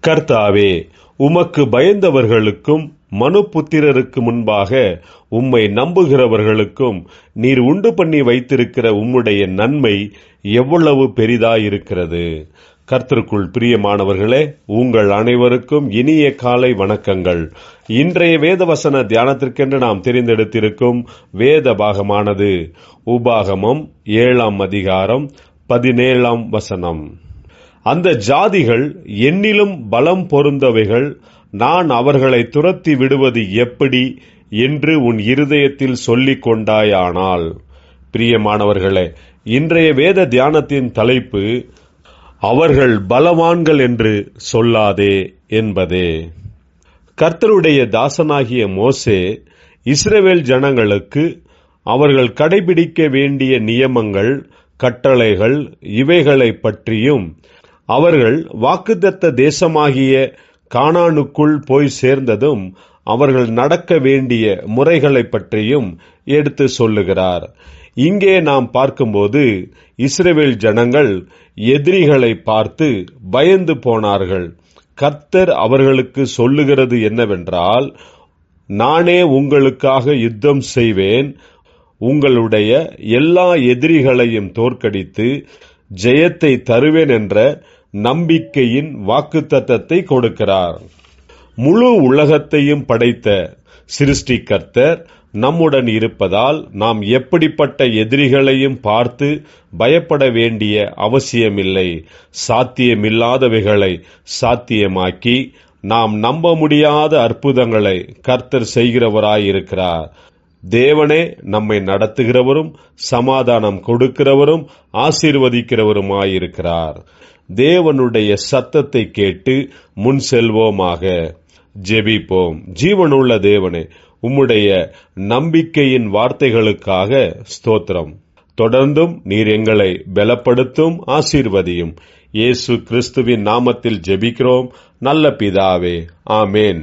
கர்த்தாவே, உமக்கு பயந்தவர்களுக்கும் மனுபுத்திரருக்கு முன்பாக உம்மை நம்புகிறவர்களுக்கும் நீர் உண்டு பண்ணி வைத்திருக்கிற உம்முடைய நன்மை எவ்வளவு பெரிதாயிருக்கிறது. கர்த்தருக்குள் பிரியமானவர்களே, உங்கள் அனைவருக்கும் இனிய காலை வணக்கங்கள். இன்றைய வேதவசன தியானத்திற்கென்று நாம் தெரிந்தெடுத்திருக்கும் வேத பாகமானது உபாகமம் 7ஆம் அதிகாரம் 17ஆம் வசனம். அந்த ஜாதிகள் என்னிலும் பலம் பொருந்தவைகள், நான் அவர்களை துரத்தி விடுவது எப்படி என்று உன் இருதயத்தில் சொல்லிக் கொண்டாயானால். பிரியமானவர்களே, இன்றைய வேத தியானத்தின் தலைப்பு அவர்கள் பலவான்கள் என்று சொல்லாதே என்பதே. கர்த்தருடைய தாசனாகிய மோசே இஸ்ரவேல் ஜனங்களுக்கு அவர்கள் கடைபிடிக்க வேண்டிய நியமங்கள், கட்டளைகள் இவைகளை பற்றியும், அவர்கள் வாக்குத்தத்த தேசமாகிய கானானுக்குள் போய் சேர்ந்ததும் அவர்கள் நடக்க வேண்டிய முறைகளை பற்றியும் எடுத்து சொல்லுகிறார். இங்கே நாம் பார்க்கும்போது இஸ்ரவேல் ஜனங்கள் எதிரிகளை பார்த்து பயந்து போனார்கள். கர்த்தர் அவர்களுக்கு சொல்லுகிறது என்னவென்றால், நானே உங்களுக்காக யுத்தம் செய்வேன், உங்களுடைய எல்லா எதிரிகளையும் தோற்கடித்து ஜெயத்தை தருவேன் என்ற நம்பிக்கையின் வாக்குத்தத்தத்தை கொடுக்கிறார். முழு உலகத்தையும் படைத்த சிருஷ்டிகர்த்தர் நம்முடன் இருப்பதால் நாம் எப்படிப்பட்ட எதிரிகளையும் பார்த்து பயப்பட வேண்டிய அவசியமில்லை. சாத்தியமில்லாதவைகளை சாத்தியமாக்கி நாம் நம்ப முடியாத அற்புதங்களை கர்த்தர் செய்கிறவராயிருக்கிறார். தேவனே நம்மை நடத்துகிறவரும் சமாதானம் கொடுக்கிறவரும் ஆசீர்வதிக்கிறவருமாயிருக்கிறார். தேவனுடைய சத்தத்தை கேட்டு முன் செல்வோமாக. ஜெபிப்போம். ஜீவனுள்ள தேவனே, உம்முடைய நம்பிக்கையின் வார்த்தைகளுக்காக ஸ்தோத்திரம். தொடர்ந்தும் நீர் எங்களை பலப்படுத்தும், ஆசீர்வதியும். இயேசு கிறிஸ்துவின் நாமத்தில் ஜெபிக்கிறோம் நல்ல பிதாவே, ஆமேன்.